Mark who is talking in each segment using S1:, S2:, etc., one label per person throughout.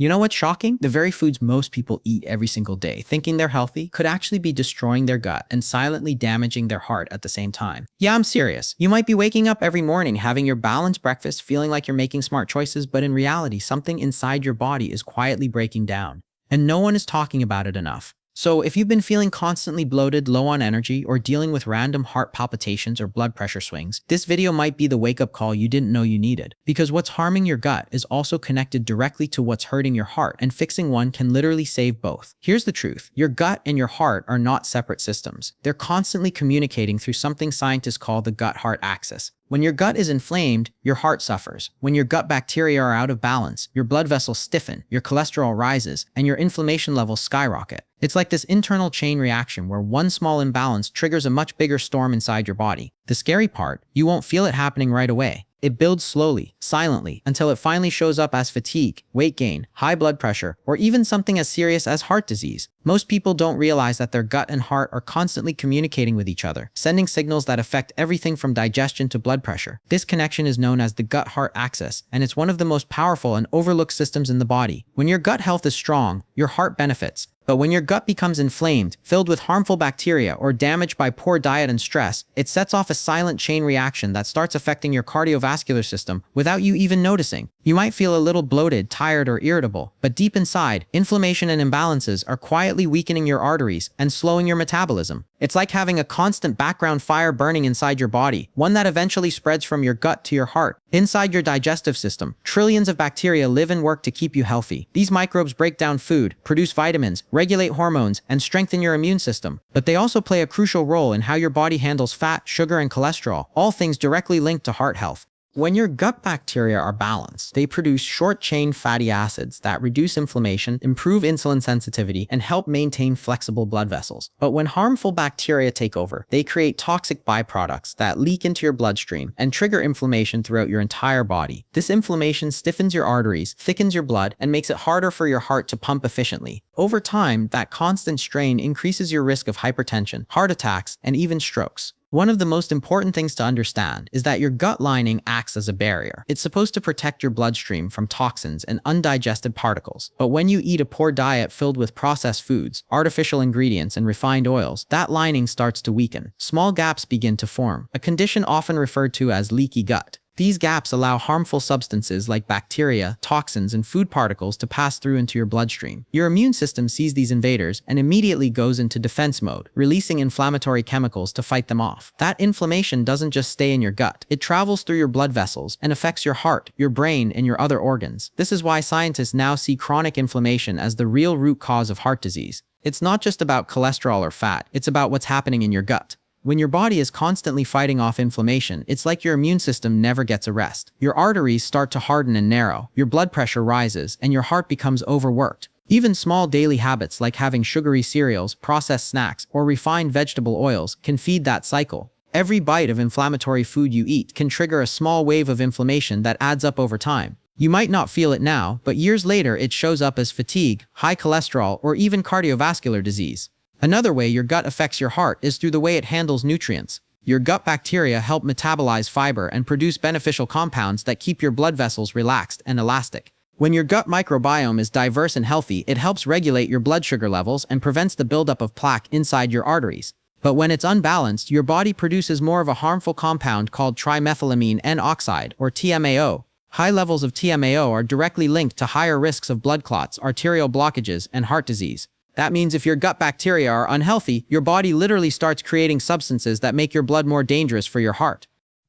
S1: You know what's shocking? The very foods most people eat every single day, thinking they're healthy, could actually be destroying their gut and silently damaging their heart at the same time. Yeah, I'm serious. You might be waking up every morning having your balanced breakfast, feeling like you're making smart choices, but in reality, something inside your body is quietly breaking down. And no one is talking about it enough. So if you've been feeling constantly bloated, low on energy, or dealing with random heart palpitations or blood pressure swings, this video might be the wake-up call you didn't know you needed. Because what's harming your gut is also connected directly to what's hurting your heart, and fixing one can literally save both. Here's the truth. Your gut and your heart are not separate systems. They're constantly communicating through something scientists call the gut-heart axis. When your gut is inflamed, your heart suffers. When your gut bacteria are out of balance, your blood vessels stiffen, your cholesterol rises, and your inflammation levels skyrocket. It's like this internal chain reaction where one small imbalance triggers a much bigger storm inside your body. The scary part, you won't feel it happening right away. It builds slowly, silently, until it finally shows up as fatigue, weight gain, high blood pressure, or even something as serious as heart disease. Most people don't realize that their gut and heart are constantly communicating with each other, sending signals that affect everything from digestion to blood pressure. This connection is known as the gut-heart axis, and it's one of the most powerful and overlooked systems in the body. When your gut health is strong, your heart benefits. But when your gut becomes inflamed, filled with harmful bacteria, or damaged by poor diet and stress, it sets off a silent chain reaction that starts affecting your cardiovascular system without you even noticing. You might feel a little bloated, tired, or irritable, but deep inside, inflammation and imbalances are quietly weakening your arteries and slowing your metabolism. It's like having a constant background fire burning inside your body, one that eventually spreads from your gut to your heart. Inside your digestive system, trillions of bacteria live and work to keep you healthy. These microbes break down food, produce vitamins, regulate hormones, and strengthen your immune system. But they also play a crucial role in how your body handles fat, sugar, and cholesterol, all things directly linked to heart health. When your gut bacteria are balanced, they produce short-chain fatty acids that reduce inflammation, improve insulin sensitivity, and help maintain flexible blood vessels. But when harmful bacteria take over, they create toxic byproducts that leak into your bloodstream and trigger inflammation throughout your entire body. This inflammation stiffens your arteries, thickens your blood, and makes it harder for your heart to pump efficiently. Over time, that constant strain increases your risk of hypertension, heart attacks, and even strokes. One of the most important things to understand is that your gut lining acts as a barrier. It's supposed to protect your bloodstream from toxins and undigested particles. But when you eat a poor diet filled with processed foods, artificial ingredients, and refined oils, that lining starts to weaken. Small gaps begin to form, a condition often referred to as leaky gut. These gaps allow harmful substances like bacteria, toxins, and food particles to pass through into your bloodstream. Your immune system sees these invaders and immediately goes into defense mode, releasing inflammatory chemicals to fight them off. That inflammation doesn't just stay in your gut. It travels through your blood vessels and affects your heart, your brain, and your other organs. This is why scientists now see chronic inflammation as the real root cause of heart disease. It's not just about cholesterol or fat, it's about what's happening in your gut. When your body is constantly fighting off inflammation, it's like your immune system never gets a rest. Your arteries start to harden and narrow, your blood pressure rises, and your heart becomes overworked. Even small daily habits like having sugary cereals, processed snacks, or refined vegetable oils can feed that cycle. Every bite of inflammatory food you eat can trigger a small wave of inflammation that adds up over time. You might not feel it now, but years later it shows up as fatigue, high cholesterol, or even cardiovascular disease. Another way your gut affects your heart is through the way it handles nutrients. Your gut bacteria help metabolize fiber and produce beneficial compounds that keep your blood vessels relaxed and elastic. When your gut microbiome is diverse and healthy, it helps regulate your blood sugar levels and prevents the buildup of plaque inside your arteries. But when it's unbalanced, your body produces more of a harmful compound called trimethylamine N-oxide, or TMAO. High levels of TMAO are directly linked to higher risks of blood clots, arterial blockages, and heart disease. That means if your gut bacteria are unhealthy, your body literally starts creating substances that make your blood more dangerous for your heart.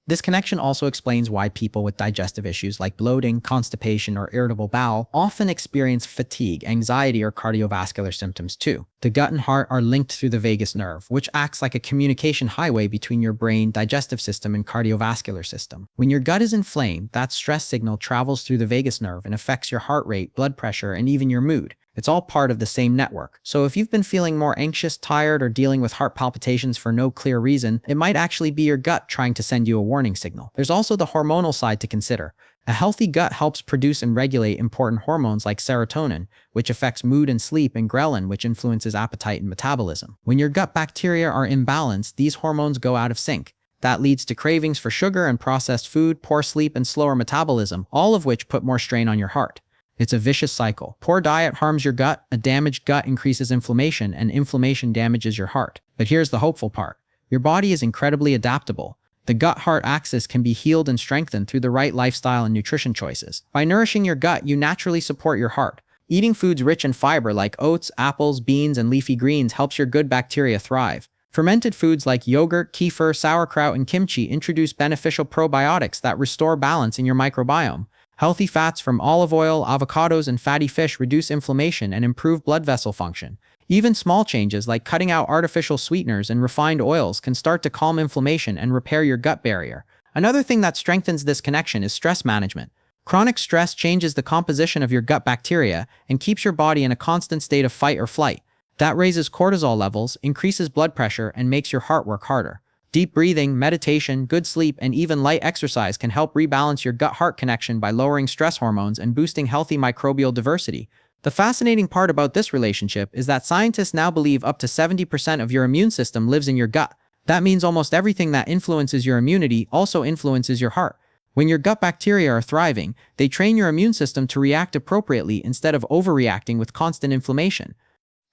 S1: This connection also explains why people with digestive issues like bloating, constipation, or irritable bowel often experience fatigue, anxiety, or cardiovascular symptoms too. The gut and heart are linked through the vagus nerve, which acts like a communication highway between your brain, digestive system, and cardiovascular system. When your gut is inflamed, that stress signal travels through the vagus nerve and affects your heart rate, blood pressure, and even your mood. It's all part of the same network. So if you've been feeling more anxious, tired, or dealing with heart palpitations for no clear reason, it might actually be your gut trying to send you a warning signal. There's also the hormonal side to consider. A healthy gut helps produce and regulate important hormones like serotonin, which affects mood and sleep, and ghrelin, which influences appetite and metabolism. When your gut bacteria are imbalanced, these hormones go out of sync. That leads to cravings for sugar and processed food, poor sleep, and slower metabolism, all of which put more strain on your heart. It's a vicious cycle. Poor diet harms your gut, a damaged gut increases inflammation, and inflammation damages your heart. But here's the hopeful part. Your body is incredibly adaptable. The gut-heart axis can be healed and strengthened through the right lifestyle and nutrition choices. By nourishing your gut, you naturally support your heart. Eating foods rich in fiber like oats, apples, beans, and leafy greens helps your good bacteria thrive. Fermented foods like yogurt, kefir, sauerkraut, and kimchi introduce beneficial probiotics that restore balance in your microbiome. Healthy fats from olive oil, avocados, and fatty fish reduce inflammation and improve blood vessel function. Even small changes like cutting out artificial sweeteners and refined oils can start to calm inflammation and repair your gut barrier. Another thing that strengthens this connection is stress management. Chronic stress changes the composition of your gut bacteria and keeps your body in a constant state of fight or flight. That raises cortisol levels, increases blood pressure, and makes your heart work harder. Deep breathing, meditation, good sleep, and even light exercise can help rebalance your gut-heart connection by lowering stress hormones and boosting healthy microbial diversity. The fascinating part about this relationship is that scientists now believe up to 70% of your immune system lives in your gut. That means almost everything that influences your immunity also influences your heart. When your gut bacteria are thriving, they train your immune system to react appropriately instead of overreacting with constant inflammation.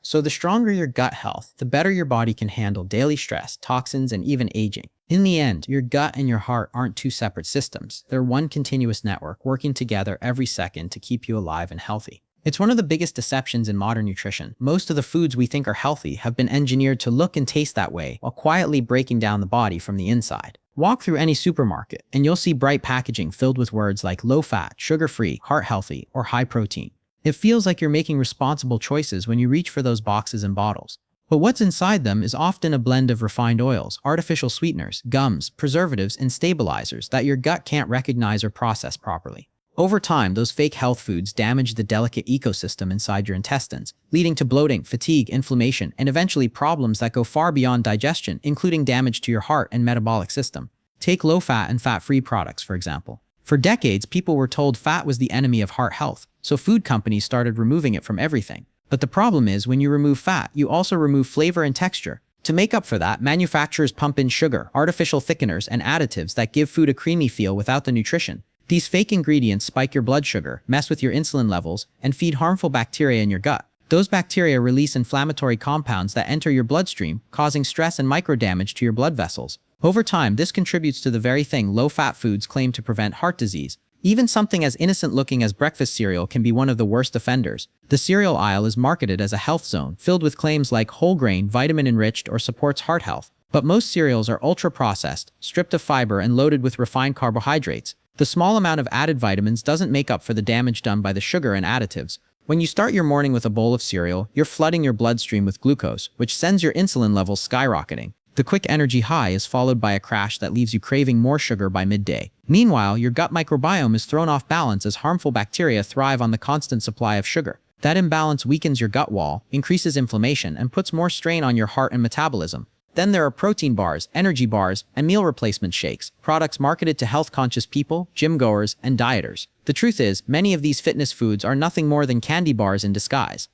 S1: So the stronger your gut health, the better your body can handle daily stress, toxins, and even aging. In the end, your gut and your heart aren't two separate systems. They're one continuous network working together every second to keep you alive and healthy. It's one of the biggest deceptions in modern nutrition. Most of the foods we think are healthy have been engineered to look and taste that way while quietly breaking down the body from the inside. Walk through any supermarket and you'll see bright packaging filled with words like low-fat, sugar-free, heart-healthy, or high-protein. It feels like you're making responsible choices when you reach for those boxes and bottles. But what's inside them is often a blend of refined oils, artificial sweeteners, gums, preservatives, and stabilizers that your gut can't recognize or process properly. Over time, those fake health foods damage the delicate ecosystem inside your intestines, leading to bloating, fatigue, inflammation, and eventually problems that go far beyond digestion, including damage to your heart and metabolic system. Take low-fat and fat-free products, for example. For decades, people were told fat was the enemy of heart health, so food companies started removing it from everything. But the problem is, when you remove fat, you also remove flavor and texture. To make up for that, manufacturers pump in sugar, artificial thickeners, and additives that give food a creamy feel without the nutrition. These fake ingredients spike your blood sugar, mess with your insulin levels, and feed harmful bacteria in your gut. Those bacteria release inflammatory compounds that enter your bloodstream, causing stress and microdamage to your blood vessels. Over time, this contributes to the very thing low-fat foods claim to prevent heart disease. Even something as innocent-looking as breakfast cereal can be one of the worst offenders. The cereal aisle is marketed as a health zone, filled with claims like whole grain, vitamin-enriched, or supports heart health. But most cereals are ultra-processed, stripped of fiber, and loaded with refined carbohydrates. The small amount of added vitamins doesn't make up for the damage done by the sugar and additives. When you start your morning with a bowl of cereal, you're flooding your bloodstream with glucose, which sends your insulin levels skyrocketing. The quick energy high is followed by a crash that leaves you craving more sugar by midday. Meanwhile, your gut microbiome is thrown off balance as harmful bacteria thrive on the constant supply of sugar. That imbalance weakens your gut wall, increases inflammation, and puts more strain on your heart and metabolism. Then there are protein bars, energy bars, and meal replacement shakes, products marketed to health-conscious people, gym-goers, and dieters. The truth is, many of these fitness foods are nothing more than candy bars in disguise.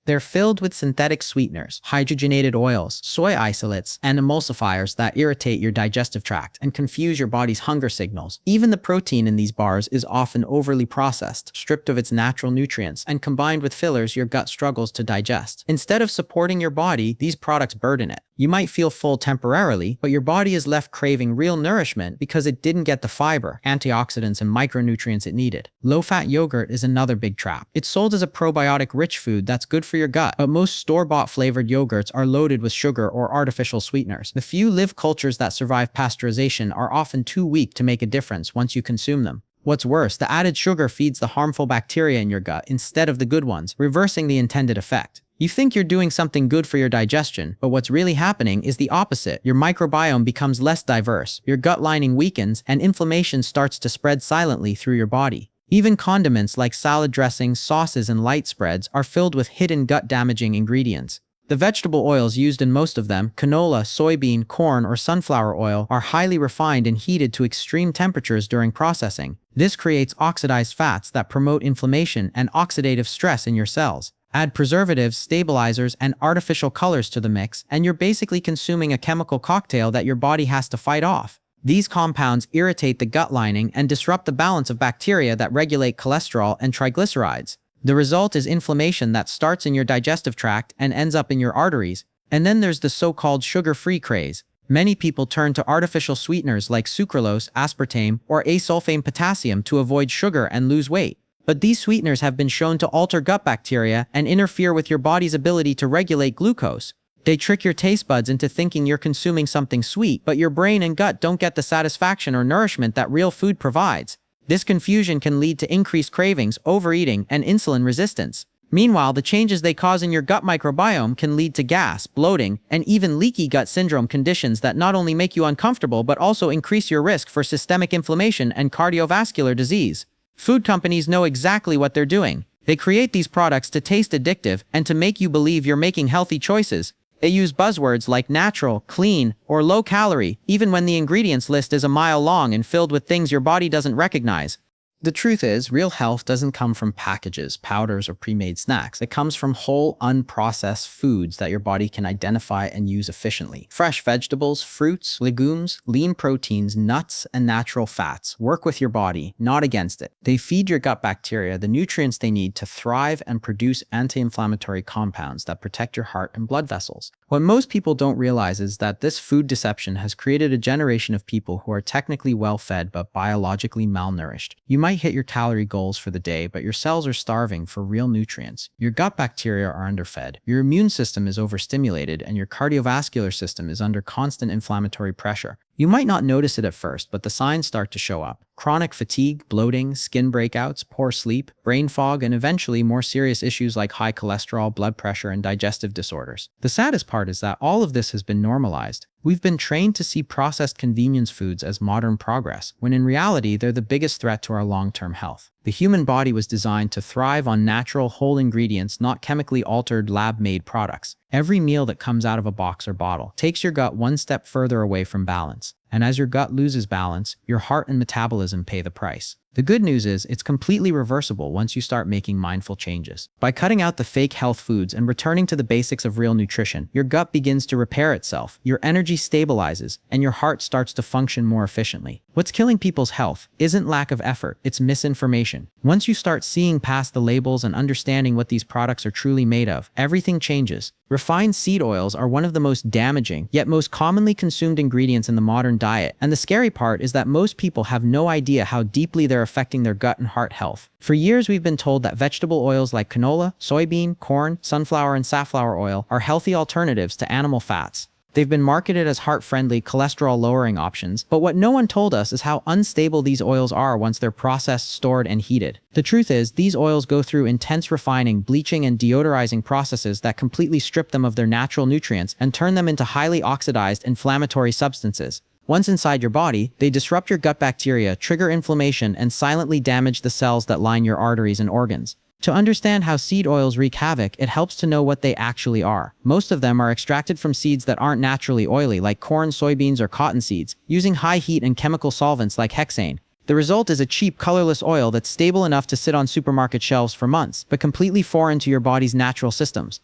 S1: They're filled with synthetic sweeteners, hydrogenated oils, soy isolates, and emulsifiers that irritate your digestive tract and confuse your body's hunger signals. Even the protein in these bars is often overly processed, stripped of its natural nutrients, and combined with fillers your gut struggles to digest. Instead of supporting your body, these products burden it. You might feel full temporarily, but your body is left craving real nourishment because it didn't get the fiber, antioxidants, and micronutrients it needed. Low-fat yogurt is another big trap. It's sold as a probiotic-rich food that's good for your gut, but most store-bought flavored yogurts are loaded with sugar or artificial sweeteners. The few live cultures that survive pasteurization are often too weak to make a difference once you consume them. What's worse, the added sugar feeds the harmful bacteria in your gut instead of the good ones, reversing the intended effect. You think you're doing something good for your digestion, but what's really happening is the opposite. Your microbiome becomes less diverse, your gut lining weakens, and inflammation starts to spread silently through your body. Even condiments like salad dressings, sauces, and light spreads are filled with hidden gut-damaging ingredients. The vegetable oils used in most of them, canola, soybean, corn, or sunflower oil, are highly refined and heated to extreme temperatures during processing. This creates oxidized fats that promote inflammation and oxidative stress in your cells. Add preservatives, stabilizers, and artificial colors to the mix, and you're basically consuming a chemical cocktail that your body has to fight off. These compounds irritate the gut lining and disrupt the balance of bacteria that regulate cholesterol and triglycerides. The result is inflammation that starts in your digestive tract and ends up in your arteries. And then there's the so-called sugar-free craze. Many people turn to artificial sweeteners like sucralose, aspartame, or asulfame potassium to avoid sugar and lose weight. But these sweeteners have been shown to alter gut bacteria and interfere with your body's ability to regulate glucose. They trick your taste buds into thinking you're consuming something sweet, but your brain and gut don't get the satisfaction or nourishment that real food provides. This confusion can lead to increased cravings, overeating, and insulin resistance. Meanwhile, the changes they cause in your gut microbiome can lead to gas, bloating, and even leaky gut syndrome, conditions that not only make you uncomfortable but also increase your risk for systemic inflammation and cardiovascular disease. Food companies know exactly what they're doing. They create these products to taste addictive and to make you believe you're making healthy choices. They use buzzwords like natural, clean, or low calorie, even when the ingredients list is a mile long and filled with things your body doesn't recognize. The truth is, real health doesn't come from packages, powders, or pre-made snacks. It comes from whole, unprocessed foods that your body can identify and use efficiently. Fresh vegetables, fruits, legumes, lean proteins, nuts, and natural fats work with your body, not against it. They feed your gut bacteria the nutrients they need to thrive and produce anti-inflammatory compounds that protect your heart and blood vessels. What most people don't realize is that this food deception has created a generation of people who are technically well-fed but biologically malnourished. You might hit your calorie goals for the day, but your cells are starving for real nutrients. Your gut bacteria are underfed, your immune system is overstimulated, and your cardiovascular system is under constant inflammatory pressure. You might not notice it at first, but the signs start to show up. Chronic fatigue, bloating, skin breakouts, poor sleep, brain fog, and eventually more serious issues like high cholesterol, blood pressure, and digestive disorders. The saddest part is that all of this has been normalized. We've been trained to see processed convenience foods as modern progress, when in reality they're the biggest threat to our long-term health. The human body was designed to thrive on natural, whole ingredients, not chemically altered, lab-made products. Every meal that comes out of a box or bottle takes your gut one step further away from balance. And as your gut loses balance, your heart and metabolism pay the price. The good news is it's completely reversible once you start making mindful changes. By cutting out the fake health foods and returning to the basics of real nutrition, your gut begins to repair itself, your energy stabilizes, and your heart starts to function more efficiently. What's killing people's health isn't lack of effort, it's misinformation. Once you start seeing past the labels and understanding what these products are truly made of, everything changes. Refined seed oils are one of the most damaging, yet most commonly consumed ingredients in the modern diet, and the scary part is that most people have no idea how deeply they're affecting their gut and heart health. For years, we've been told that vegetable oils like canola, soybean, corn, sunflower, and safflower oil are healthy alternatives to animal fats. They've been marketed as heart-friendly, cholesterol-lowering options, but what no one told us is how unstable these oils are once they're processed, stored, and heated. The truth is, these oils go through intense refining, bleaching, and deodorizing processes that completely strip them of their natural nutrients and turn them into highly oxidized, inflammatory substances. Once inside your body, they disrupt your gut bacteria, trigger inflammation, and silently damage the cells that line your arteries and organs. To understand how seed oils wreak havoc, it helps to know what they actually are. Most of them are extracted from seeds that aren't naturally oily, like corn, soybeans, or cotton seeds, using high heat and chemical solvents like hexane. The result is a cheap, colorless oil that's stable enough to sit on supermarket shelves for months, but completely foreign to your body's natural systems.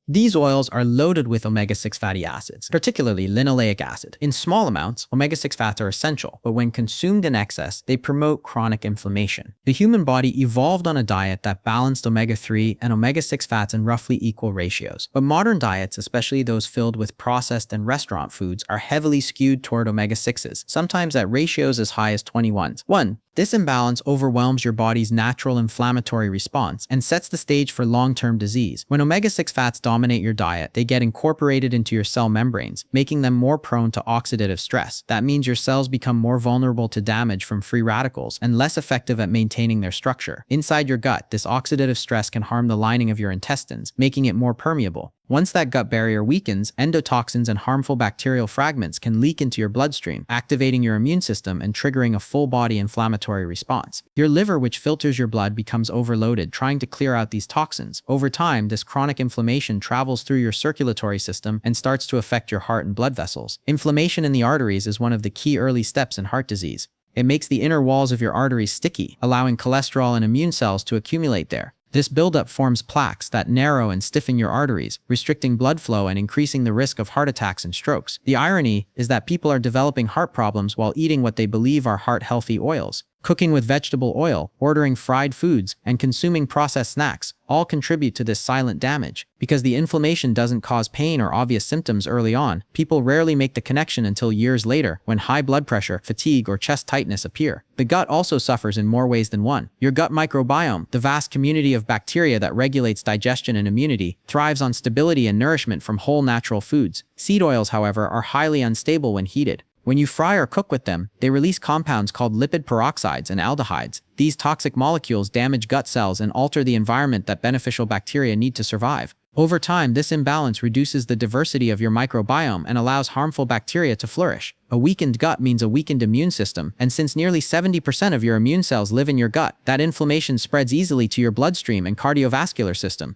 S1: These oils are loaded with omega-6 fatty acids, particularly linoleic acid. In small amounts, omega-6 fats are essential, but when consumed in excess, they promote chronic inflammation. The human body evolved on a diet that balanced omega-3 and omega-6 fats in roughly equal ratios. But modern diets, especially those filled with processed and restaurant foods, are heavily skewed toward omega-6s, sometimes at ratios as high as 21 to 1. This imbalance overwhelms your body's natural inflammatory response and sets the stage for long-term disease. When omega-6 fats dominate your diet, they get incorporated into your cell membranes, making them more prone to oxidative stress. That means your cells become more vulnerable to damage from free radicals and less effective at maintaining their structure. Inside your gut, this oxidative stress can harm the lining of your intestines, making it more permeable. Once that gut barrier weakens, endotoxins and harmful bacterial fragments can leak into your bloodstream, activating your immune system and triggering a full-body inflammatory response. Your liver, which filters your blood, becomes overloaded, trying to clear out these toxins. Over time, this chronic inflammation travels through your circulatory system and starts to affect your heart and blood vessels. Inflammation in the arteries is one of the key early steps in heart disease. It makes the inner walls of your arteries sticky, allowing cholesterol and immune cells to accumulate there. This buildup forms plaques that narrow and stiffen your arteries, restricting blood flow and increasing the risk of heart attacks and strokes. The irony is that people are developing heart problems while eating what they believe are heart-healthy oils. Cooking with vegetable oil, ordering fried foods, and consuming processed snacks all contribute to this silent damage. Because the inflammation doesn't cause pain or obvious symptoms early on, people rarely make the connection until years later when high blood pressure, fatigue, or chest tightness appear. The gut also suffers in more ways than one. Your gut microbiome, the vast community of bacteria that regulates digestion and immunity, thrives on stability and nourishment from whole natural foods. Seed oils, however, are highly unstable when heated. When you fry or cook with them, they release compounds called lipid peroxides and aldehydes. These toxic molecules damage gut cells and alter the environment that beneficial bacteria need to survive. Over time, this imbalance reduces the diversity of your microbiome and allows harmful bacteria to flourish. A weakened gut means a weakened immune system, and since nearly 70% of your immune cells live in your gut, that inflammation spreads easily to your bloodstream and cardiovascular system.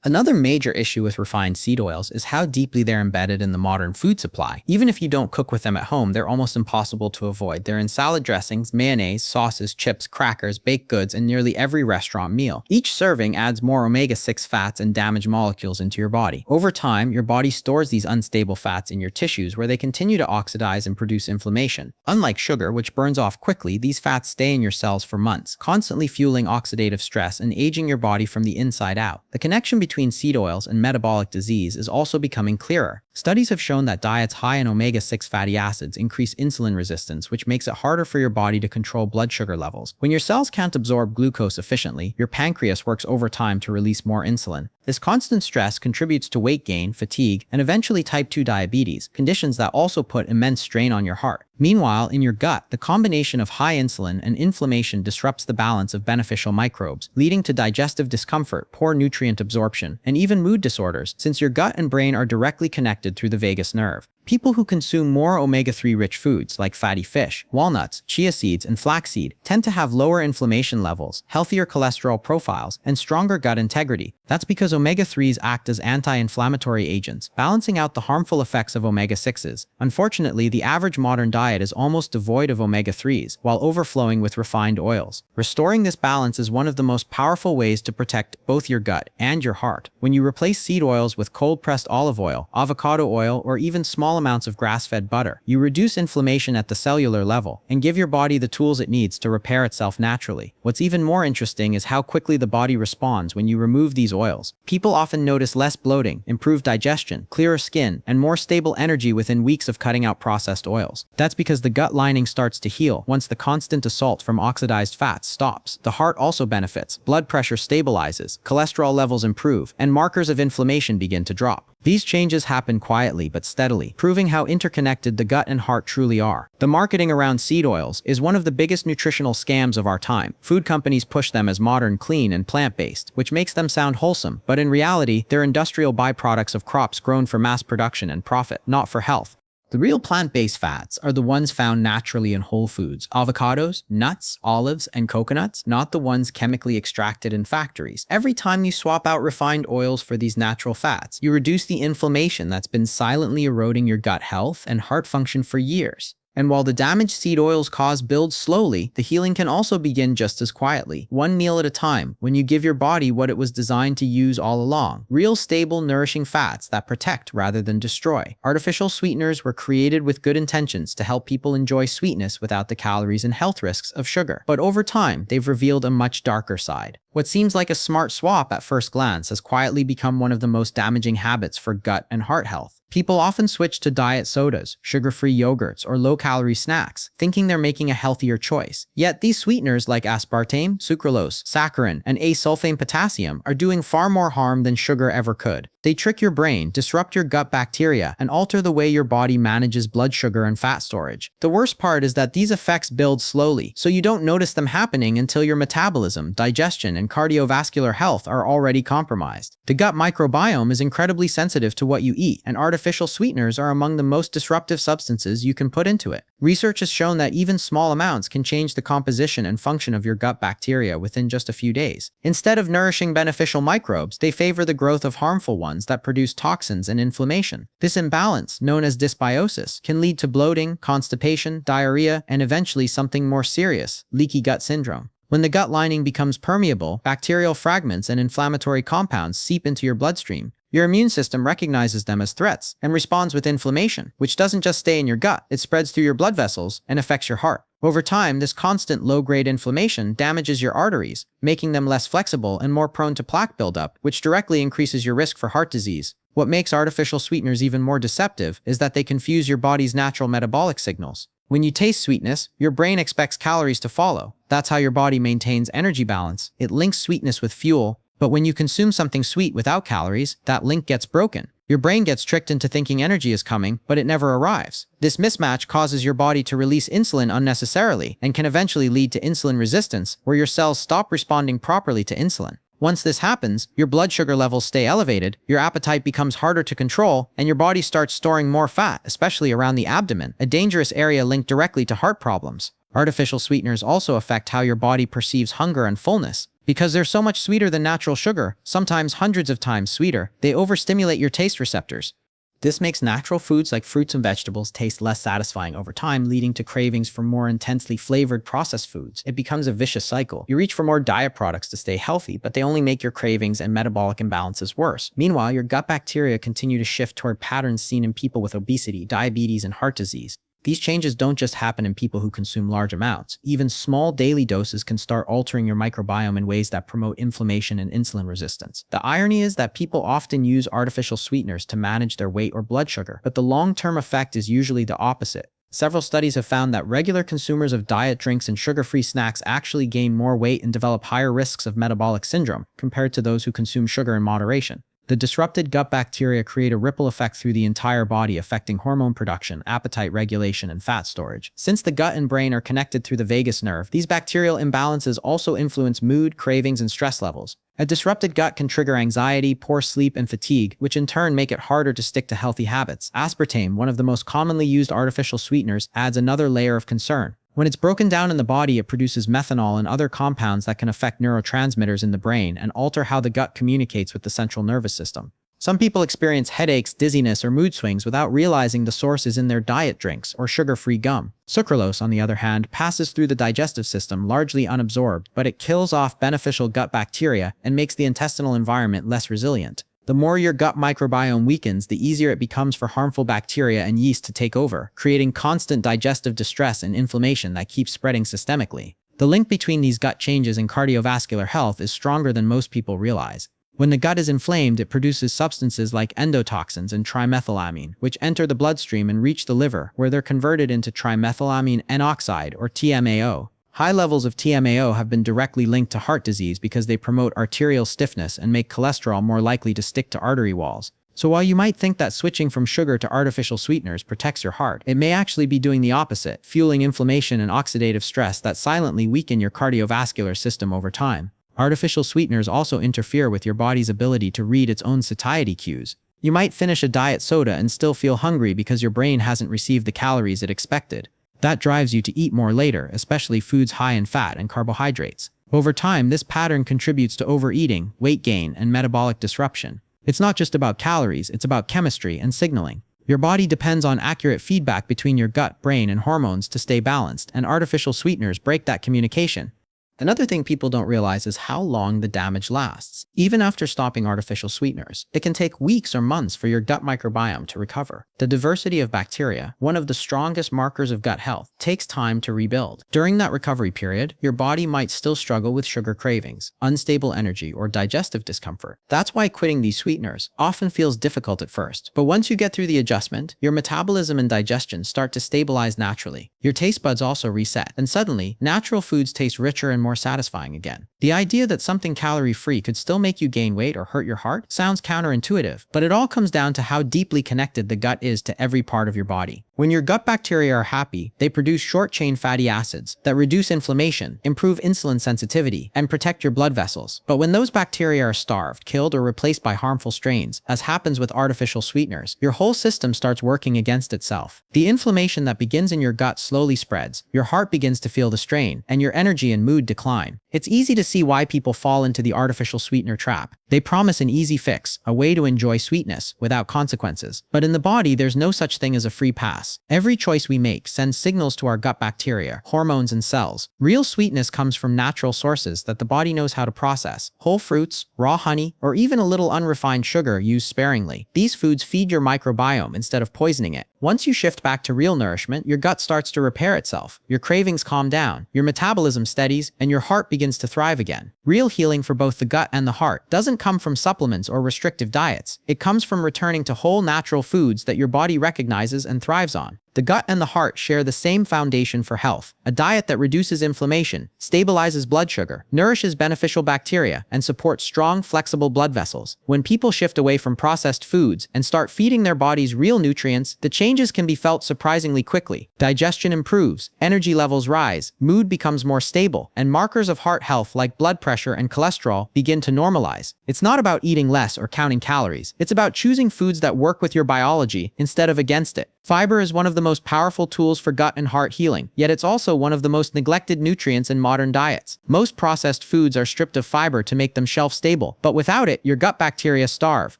S1: Another major issue with refined seed oils is how deeply they're embedded in the modern food supply. Even if you don't cook with them at home, they're almost impossible to avoid. They're in salad dressings, mayonnaise, sauces, chips, crackers, baked goods, and nearly every restaurant meal. Each serving adds more omega-6 fats and damaged molecules into your body. Over time, your body stores these unstable fats in your tissues where they continue to oxidize and produce inflammation. Unlike sugar, which burns off quickly, these fats stay in your cells for months, constantly fueling oxidative stress and aging your body from the inside out. The connection between seed oils and metabolic disease is also becoming clearer. Studies have shown that diets high in omega-6 fatty acids increase insulin resistance, which makes it harder for your body to control blood sugar levels. When your cells can't absorb glucose efficiently, your pancreas works overtime to release more insulin. This constant stress contributes to weight gain, fatigue, and eventually type 2 diabetes, conditions that also put immense strain on your heart. Meanwhile, in your gut, the combination of high insulin and inflammation disrupts the balance of beneficial microbes, leading to digestive discomfort, poor nutrient absorption, and even mood disorders, since your gut and brain are directly connected through the vagus nerve. People who consume more omega-3 rich foods like fatty fish, walnuts, chia seeds, and flaxseed tend to have lower inflammation levels, healthier cholesterol profiles, and stronger gut integrity. That's because omega-3s act as anti-inflammatory agents, balancing out the harmful effects of omega-6s. Unfortunately, the average modern diet is almost devoid of omega-3s, while overflowing with refined oils. Restoring this balance is one of the most powerful ways to protect both your gut and your heart. When you replace seed oils with cold-pressed olive oil, avocado oil, or even small amounts of grass-fed butter, you reduce inflammation at the cellular level and give your body the tools it needs to repair itself naturally. What's even more interesting is how quickly the body responds when you remove these oils. People often notice less bloating, improved digestion, clearer skin, and more stable energy within weeks of cutting out processed oils. That's because the gut lining starts to heal once the constant assault from oxidized fats stops. The heart also benefits. Blood pressure stabilizes, cholesterol levels improve, and markers of inflammation begin to drop. These changes happen quietly but steadily, proving how interconnected the gut and heart truly are. The marketing around seed oils is one of the biggest nutritional scams of our time. Food companies push them as modern, clean, and plant-based, which makes them sound wholesome, but in reality, they're industrial byproducts of crops grown for mass production and profit, not for health. The real plant-based fats are the ones found naturally in whole foods, avocados, nuts, olives, and coconuts, not the ones chemically extracted in factories. Every time you swap out refined oils for these natural fats, you reduce the inflammation that's been silently eroding your gut health and heart function for years. And while the damage seed oils cause builds slowly, the healing can also begin just as quietly, one meal at a time, when you give your body what it was designed to use all along. Real, stable, nourishing fats that protect rather than destroy. Artificial sweeteners were created with good intentions to help people enjoy sweetness without the calories and health risks of sugar. But over time, they've revealed a much darker side. What seems like a smart swap at first glance has quietly become one of the most damaging habits for gut and heart health. People often switch to diet sodas, sugar-free yogurts, or low-calorie snacks, thinking they're making a healthier choice. Yet these sweeteners like aspartame, sucralose, saccharin, and asulfame potassium are doing far more harm than sugar ever could. They trick your brain, disrupt your gut bacteria, and alter the way your body manages blood sugar and fat storage. The worst part is that these effects build slowly, so you don't notice them happening until your metabolism, digestion, and cardiovascular health are already compromised. The gut microbiome is incredibly sensitive to what you eat, and artificial sweeteners are among the most disruptive substances you can put into it. Research has shown that even small amounts can change the composition and function of your gut bacteria within just a few days. Instead of nourishing beneficial microbes, they favor the growth of harmful ones that produce toxins and inflammation. This imbalance, known as dysbiosis, can lead to bloating, constipation, diarrhea, and eventually something more serious, leaky gut syndrome. When the gut lining becomes permeable, bacterial fragments and inflammatory compounds seep into your bloodstream. Your immune system recognizes them as threats and responds with inflammation, which doesn't just stay in your gut, it spreads through your blood vessels and affects your heart. Over time, this constant low-grade inflammation damages your arteries, making them less flexible and more prone to plaque buildup, which directly increases your risk for heart disease. What makes artificial sweeteners even more deceptive is that they confuse your body's natural metabolic signals. When you taste sweetness, your brain expects calories to follow. That's how your body maintains energy balance. It links sweetness with fuel. But when you consume something sweet without calories, that link gets broken. Your brain gets tricked into thinking energy is coming, but it never arrives. This mismatch causes your body to release insulin unnecessarily and can eventually lead to insulin resistance, where your cells stop responding properly to insulin. Once this happens, your blood sugar levels stay elevated, your appetite becomes harder to control, and your body starts storing more fat, especially around the abdomen, a dangerous area linked directly to heart problems. Artificial sweeteners also affect how your body perceives hunger and fullness. Because they're so much sweeter than natural sugar, sometimes hundreds of times sweeter, they overstimulate your taste receptors. This makes natural foods like fruits and vegetables taste less satisfying over time, leading to cravings for more intensely flavored processed foods. It becomes a vicious cycle. You reach for more diet products to stay healthy, but they only make your cravings and metabolic imbalances worse. Meanwhile, your gut bacteria continue to shift toward patterns seen in people with obesity, diabetes, and heart disease. These changes don't just happen in people who consume large amounts. Even small daily doses can start altering your microbiome in ways that promote inflammation and insulin resistance. The irony is that people often use artificial sweeteners to manage their weight or blood sugar, but the long-term effect is usually the opposite. Several studies have found that regular consumers of diet drinks and sugar-free snacks actually gain more weight and develop higher risks of metabolic syndrome compared to those who consume sugar in moderation. The disrupted gut bacteria create a ripple effect through the entire body, affecting hormone production, appetite regulation, and fat storage. Since the gut and brain are connected through the vagus nerve, these bacterial imbalances also influence mood, cravings, and stress levels. A disrupted gut can trigger anxiety, poor sleep, and fatigue, which in turn make it harder to stick to healthy habits. Aspartame, one of the most commonly used artificial sweeteners, adds another layer of concern. When it's broken down in the body, it produces methanol and other compounds that can affect neurotransmitters in the brain and alter how the gut communicates with the central nervous system. Some people experience headaches, dizziness, or mood swings without realizing the source is in their diet drinks or sugar-free gum. Sucralose, on the other hand, passes through the digestive system largely unabsorbed, but it kills off beneficial gut bacteria and makes the intestinal environment less resilient. The more your gut microbiome weakens, the easier it becomes for harmful bacteria and yeast to take over, creating constant digestive distress and inflammation that keeps spreading systemically. The link between these gut changes and cardiovascular health is stronger than most people realize. When the gut is inflamed, it produces substances like endotoxins and trimethylamine, which enter the bloodstream and reach the liver, where they're converted into trimethylamine N-oxide, or TMAO. High levels of TMAO have been directly linked to heart disease because they promote arterial stiffness and make cholesterol more likely to stick to artery walls. So while you might think that switching from sugar to artificial sweeteners protects your heart, it may actually be doing the opposite, fueling inflammation and oxidative stress that silently weaken your cardiovascular system over time. Artificial sweeteners also interfere with your body's ability to read its own satiety cues. You might finish a diet soda and still feel hungry because your brain hasn't received the calories it expected. That drives you to eat more later, especially foods high in fat and carbohydrates. Over time, this pattern contributes to overeating, weight gain, and metabolic disruption. It's not just about calories, it's about chemistry and signaling. Your body depends on accurate feedback between your gut, brain, and hormones to stay balanced, and artificial sweeteners break that communication. Another thing people don't realize is how long the damage lasts. Even after stopping artificial sweeteners, it can take weeks or months for your gut microbiome to recover. The diversity of bacteria, one of the strongest markers of gut health, takes time to rebuild. During that recovery period, your body might still struggle with sugar cravings, unstable energy, or digestive discomfort. That's why quitting these sweeteners often feels difficult at first. But once you get through the adjustment, your metabolism and digestion start to stabilize naturally. Your taste buds also reset, and suddenly, natural foods taste richer and more satisfying again. The idea that something calorie-free could still make you gain weight or hurt your heart sounds counterintuitive, but it all comes down to how deeply connected the gut is to every part of your body. When your gut bacteria are happy, they produce short-chain fatty acids that reduce inflammation, improve insulin sensitivity, and protect your blood vessels. But when those bacteria are starved, killed, or replaced by harmful strains, as happens with artificial sweeteners, your whole system starts working against itself. The inflammation that begins in your gut slowly spreads, your heart begins to feel the strain, and your energy and mood decline. It's easy to see why people fall into the artificial sweetener trap. They promise an easy fix, a way to enjoy sweetness without consequences. But in the body, there's no such thing as a free pass. stress. Every choice we make sends signals to our gut bacteria, hormones, and cells. Real sweetness comes from natural sources that the body knows how to process. Whole fruits, raw honey, or even a little unrefined sugar used sparingly. These foods feed your microbiome instead of poisoning it. Once you shift back to real nourishment, your gut starts to repair itself, your cravings calm down, your metabolism steadies, and your heart begins to thrive again. Real healing for both the gut and the heart doesn't come from supplements or restrictive diets. It comes from returning to whole natural foods that your body recognizes and thrives on. The gut and the heart share the same foundation for health: a diet that reduces inflammation, stabilizes blood sugar, nourishes beneficial bacteria, and supports strong, flexible blood vessels. When people shift away from processed foods and start feeding their bodies real nutrients, the changes can be felt surprisingly quickly. Digestion improves, energy levels rise, mood becomes more stable, and markers of heart health like blood pressure and cholesterol begin to normalize. It's not about eating less or counting calories. It's about choosing foods that work with your biology instead of against it. Fiber is one of the most powerful tools for gut and heart healing, yet it's also one of the most neglected nutrients in modern diets. Most processed foods are stripped of fiber to make them shelf-stable, but without it, your gut bacteria starve.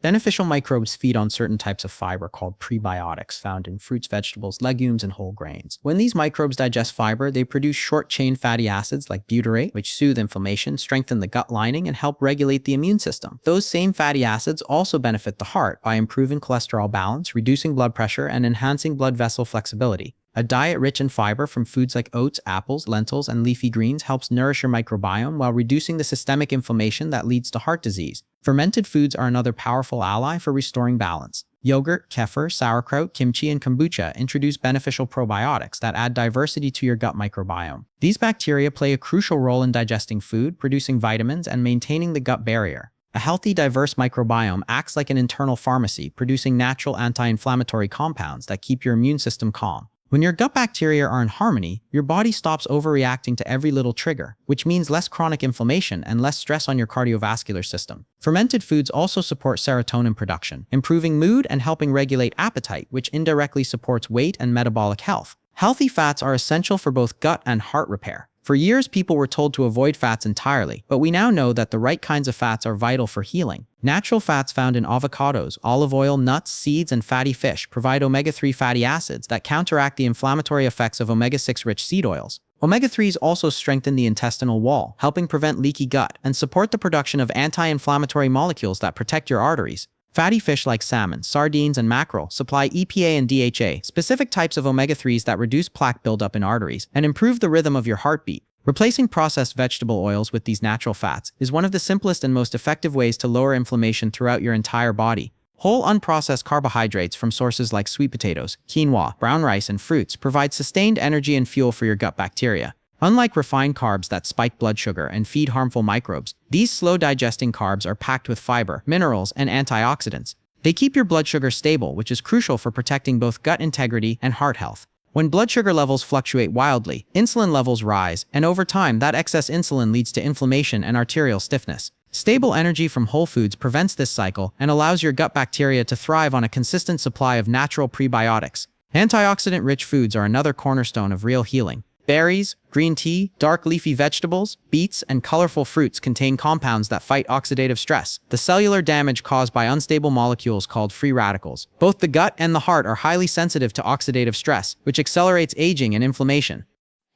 S1: Beneficial microbes feed on certain types of fiber called prebiotics found in fruits, vegetables, legumes, and whole grains. When these microbes digest fiber, they produce short-chain fatty acids like butyrate, which soothe inflammation, strengthen the gut lining, and help regulate the immune system. Those same fatty acids also benefit the heart by improving cholesterol balance, reducing blood pressure, and enhancing blood vessel flexibility. A diet rich in fiber from foods like oats, apples, lentils, and leafy greens helps nourish your microbiome while reducing the systemic inflammation that leads to heart disease. Fermented foods are another powerful ally for restoring balance. Yogurt, kefir, sauerkraut, kimchi, and kombucha introduce beneficial probiotics that add diversity to your gut microbiome. These bacteria play a crucial role in digesting food, producing vitamins, and maintaining the gut barrier. A healthy, diverse microbiome acts like an internal pharmacy, producing natural anti-inflammatory compounds that keep your immune system calm. When your gut bacteria are in harmony, your body stops overreacting to every little trigger, which means less chronic inflammation and less stress on your cardiovascular system. Fermented foods also support serotonin production, improving mood and helping regulate appetite, which indirectly supports weight and metabolic health. Healthy fats are essential for both gut and heart repair. For years, people were told to avoid fats entirely, but we now know that the right kinds of fats are vital for healing. Natural fats found in avocados, olive oil, nuts, seeds, and fatty fish provide omega-3 fatty acids that counteract the inflammatory effects of omega-6 rich seed oils. Omega-3s also strengthen the intestinal wall, helping prevent leaky gut and support the production of anti-inflammatory molecules that protect your arteries. Fatty fish like salmon, sardines, and mackerel supply EPA and DHA, specific types of omega-3s that reduce plaque buildup in arteries and improve the rhythm of your heartbeat. Replacing processed vegetable oils with these natural fats is one of the simplest and most effective ways to lower inflammation throughout your entire body. Whole unprocessed carbohydrates from sources like sweet potatoes, quinoa, brown rice, and fruits provide sustained energy and fuel for your gut bacteria. Unlike refined carbs that spike blood sugar and feed harmful microbes, these slow-digesting carbs are packed with fiber, minerals, and antioxidants. They keep your blood sugar stable, which is crucial for protecting both gut integrity and heart health. When blood sugar levels fluctuate wildly, insulin levels rise, and over time, that excess insulin leads to inflammation and arterial stiffness. Stable energy from whole foods prevents this cycle and allows your gut bacteria to thrive on a consistent supply of natural prebiotics. Antioxidant-rich foods are another cornerstone of real healing. Berries, green tea, dark leafy vegetables, beets, and colorful fruits contain compounds that fight oxidative stress, the cellular damage caused by unstable molecules called free radicals. Both the gut and the heart are highly sensitive to oxidative stress, which accelerates aging and inflammation.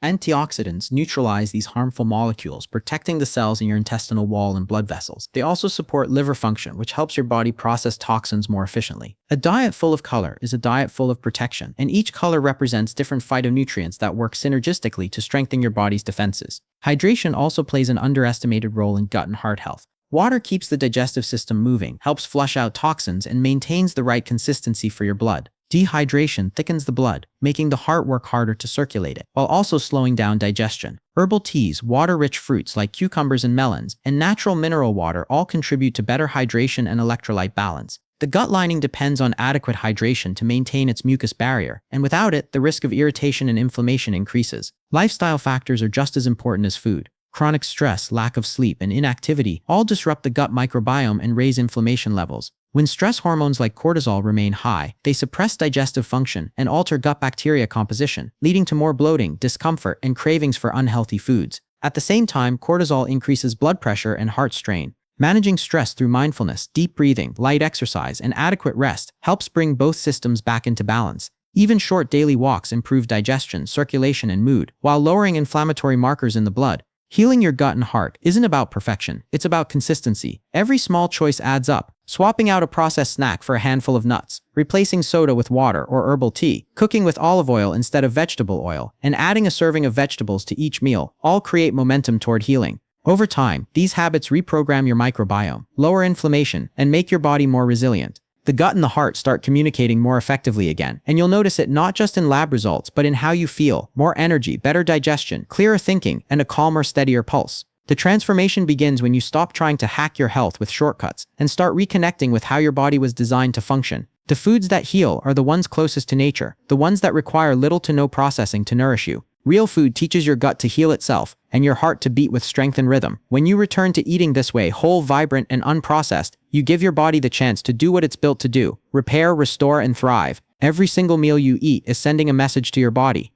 S1: Antioxidants neutralize these harmful molecules, protecting the cells in your intestinal wall and blood vessels. They also support liver function, which helps your body process toxins more efficiently. A diet full of color is a diet full of protection, and each color represents different phytonutrients that work synergistically to strengthen your body's defenses. Hydration also plays an underestimated role in gut and heart health. Water keeps the digestive system moving, helps flush out toxins, and maintains the right consistency for your blood. Dehydration thickens the blood, making the heart work harder to circulate it, while also slowing down digestion. Herbal teas, water-rich fruits like cucumbers and melons, and natural mineral water all contribute to better hydration and electrolyte balance. The gut lining depends on adequate hydration to maintain its mucus barrier, and without it, the risk of irritation and inflammation increases. Lifestyle factors are just as important as food. Chronic stress, lack of sleep, and inactivity all disrupt the gut microbiome and raise inflammation levels. When stress hormones like cortisol remain high, they suppress digestive function and alter gut bacteria composition, leading to more bloating, discomfort, and cravings for unhealthy foods. At the same time, cortisol increases blood pressure and heart strain. Managing stress through mindfulness, deep breathing, light exercise, and adequate rest helps bring both systems back into balance. Even short daily walks improve digestion, circulation, and mood, while lowering inflammatory markers in the blood. Healing your gut and heart isn't about perfection, it's about consistency. Every small choice adds up. Swapping out a processed snack for a handful of nuts, replacing soda with water or herbal tea, cooking with olive oil instead of vegetable oil, and adding a serving of vegetables to each meal all create momentum toward healing. Over time, these habits reprogram your microbiome, lower inflammation, and make your body more resilient. The gut and the heart start communicating more effectively again, and you'll notice it not just in lab results but in how you feel: more energy, better digestion, clearer thinking, and a calmer, steadier pulse. The transformation begins when you stop trying to hack your health with shortcuts and start reconnecting with how your body was designed to function. The foods that heal are the ones closest to nature, the ones that require little to no processing to nourish you. Real food teaches your gut to heal itself and your heart to beat with strength and rhythm. When you return to eating this way, whole, vibrant, and unprocessed, you give your body the chance to do what it's built to do: repair, restore, and thrive. Every single meal you eat is sending a message to your body.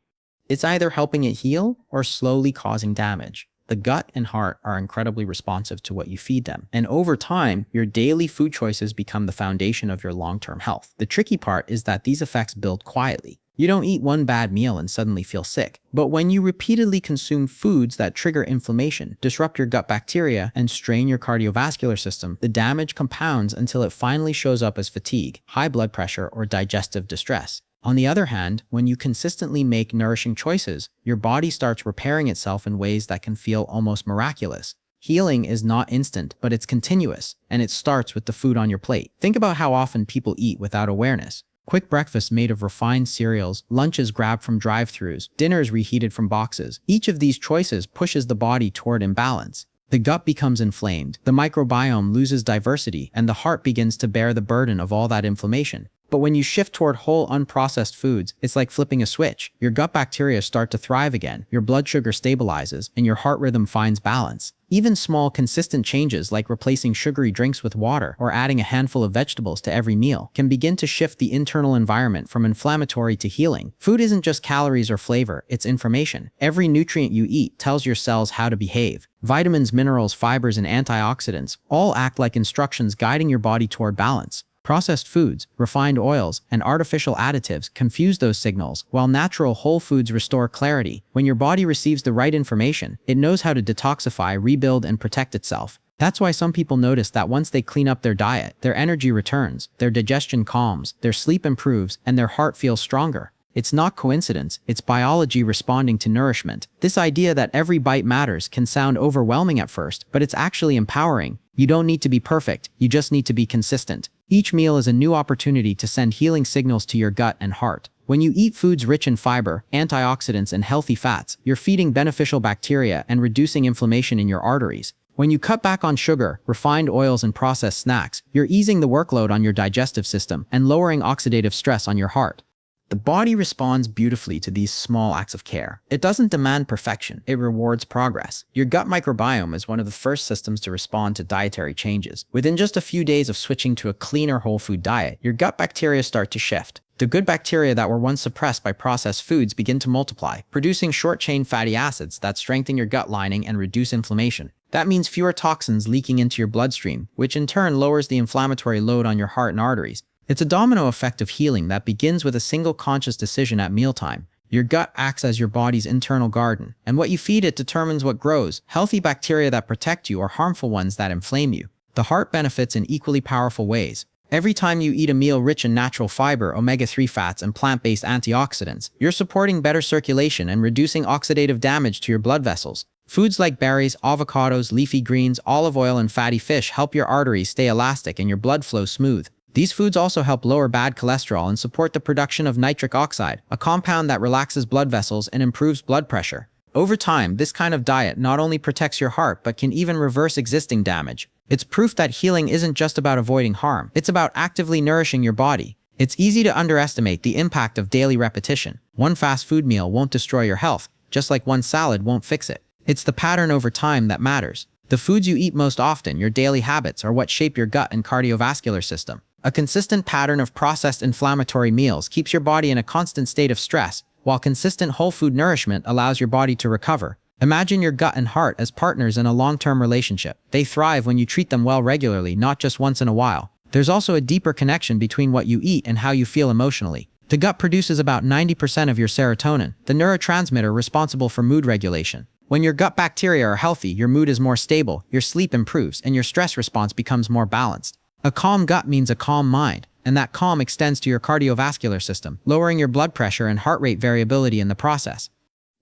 S1: It's either helping it heal or slowly causing damage. The gut and heart are incredibly responsive to what you feed them, and over time, your daily food choices become the foundation of your long-term health. The tricky part is that these effects build quietly. You don't eat one bad meal and suddenly feel sick. But when you repeatedly consume foods that trigger inflammation, disrupt your gut bacteria, and strain your cardiovascular system, the damage compounds until it finally shows up as fatigue, high blood pressure, or digestive distress. On the other hand, when you consistently make nourishing choices, your body starts repairing itself in ways that can feel almost miraculous. Healing is not instant, but it's continuous, and it starts with the food on your plate. Think about how often people eat without awareness. Quick breakfasts made of refined cereals, lunches grabbed from drive-thrus, dinners reheated from boxes. Each of these choices pushes the body toward imbalance. The gut becomes inflamed, the microbiome loses diversity, and the heart begins to bear the burden of all that inflammation. But when you shift toward whole, unprocessed foods, it's like flipping a switch. Your gut bacteria start to thrive again, your blood sugar stabilizes, and your heart rhythm finds balance. Even small, consistent changes like replacing sugary drinks with water or adding a handful of vegetables to every meal can begin to shift the internal environment from inflammatory to healing. Food isn't just calories or flavor, it's information. Every nutrient you eat tells your cells how to behave. Vitamins, minerals, fibers, and antioxidants all act like instructions guiding your body toward balance. Processed foods, refined oils, and artificial additives confuse those signals, while natural whole foods restore clarity. When your body receives the right information, it knows how to detoxify, rebuild, and protect itself. That's why some people notice that once they clean up their diet, their energy returns, their digestion calms, their sleep improves, and their heart feels stronger. It's not coincidence, it's biology responding to nourishment. This idea that every bite matters can sound overwhelming at first, but it's actually empowering. You don't need to be perfect, you just need to be consistent. Each meal is a new opportunity to send healing signals to your gut and heart. When you eat foods rich in fiber, antioxidants, and healthy fats, you're feeding beneficial bacteria and reducing inflammation in your arteries. When you cut back on sugar, refined oils, and processed snacks, you're easing the workload on your digestive system and lowering oxidative stress on your heart. The body responds beautifully to these small acts of care. It doesn't demand perfection, it rewards progress. Your gut microbiome is one of the first systems to respond to dietary changes. Within just a few days of switching to a cleaner whole food diet, your gut bacteria start to shift. The good bacteria that were once suppressed by processed foods begin to multiply, producing short-chain fatty acids that strengthen your gut lining and reduce inflammation. That means fewer toxins leaking into your bloodstream, which in turn lowers the inflammatory load on your heart and arteries. It's a domino effect of healing that begins with a single conscious decision at mealtime. Your gut acts as your body's internal garden, and what you feed it determines what grows: healthy bacteria that protect you or harmful ones that inflame you. The heart benefits in equally powerful ways. Every time you eat a meal rich in natural fiber, omega-3 fats, and plant-based antioxidants, you're supporting better circulation and reducing oxidative damage to your blood vessels. Foods like berries, avocados, leafy greens, olive oil, and fatty fish help your arteries stay elastic and your blood flow smooth. These foods also help lower bad cholesterol and support the production of nitric oxide, a compound that relaxes blood vessels and improves blood pressure. Over time, this kind of diet not only protects your heart but can even reverse existing damage. It's proof that healing isn't just about avoiding harm, it's about actively nourishing your body. It's easy to underestimate the impact of daily repetition. One fast food meal won't destroy your health, just like one salad won't fix it. It's the pattern over time that matters. The foods you eat most often, your daily habits, are what shape your gut and cardiovascular system. A consistent pattern of processed inflammatory meals keeps your body in a constant state of stress, while consistent whole food nourishment allows your body to recover. Imagine your gut and heart as partners in a long-term relationship. They thrive when you treat them well regularly, not just once in a while. There's also a deeper connection between what you eat and how you feel emotionally. The gut produces about 90% of your serotonin, the neurotransmitter responsible for mood regulation. When your gut bacteria are healthy, your mood is more stable, your sleep improves, and your stress response becomes more balanced. A calm gut means a calm mind, and that calm extends to your cardiovascular system, lowering your blood pressure and heart rate variability in the process.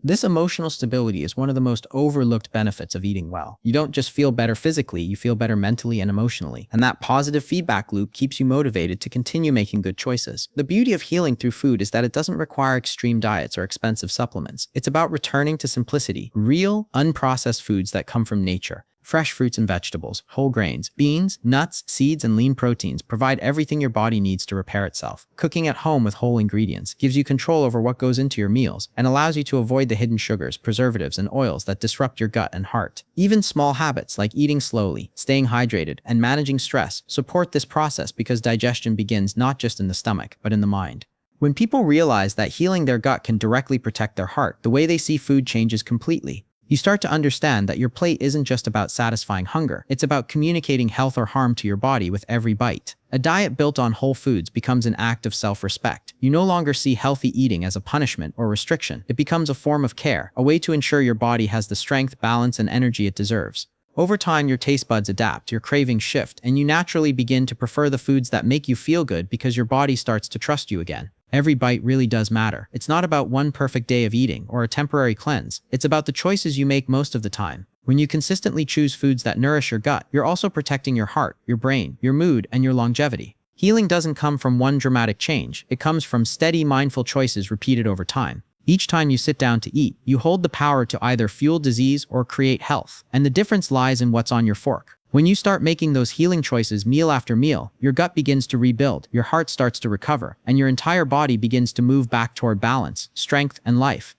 S1: This emotional stability is one of the most overlooked benefits of eating well. You don't just feel better physically, you feel better mentally and emotionally. And that positive feedback loop keeps you motivated to continue making good choices. The beauty of healing through food is that it doesn't require extreme diets or expensive supplements. It's about returning to simplicity, real, unprocessed foods that come from nature. Fresh fruits and vegetables, whole grains, beans, nuts, seeds, and lean proteins provide everything your body needs to repair itself. Cooking at home with whole ingredients gives you control over what goes into your meals and allows you to avoid the hidden sugars, preservatives, and oils that disrupt your gut and heart. Even small habits like eating slowly, staying hydrated, and managing stress support this process because digestion begins not just in the stomach, but in the mind. When people realize that healing their gut can directly protect their heart, the way they see food changes completely. You start to understand that your plate isn't just about satisfying hunger, it's about communicating health or harm to your body with every bite. A diet built on whole foods becomes an act of self-respect. You no longer see healthy eating as a punishment or restriction. It becomes a form of care, a way to ensure your body has the strength, balance, and energy it deserves. Over time, your taste buds adapt, your cravings shift, and you naturally begin to prefer the foods that make you feel good because your body starts to trust you again. Every bite really does matter. It's not about one perfect day of eating or a temporary cleanse. It's about the choices you make most of the time. When you consistently choose foods that nourish your gut, you're also protecting your heart, your brain, your mood, and your longevity. Healing doesn't come from one dramatic change. It comes from steady, mindful choices repeated over time. Each time you sit down to eat, you hold the power to either fuel disease or create health. And the difference lies in what's on your fork. When you start making those healing choices meal after meal, your gut begins to rebuild, your heart starts to recover, and your entire body begins to move back toward balance, strength, and life.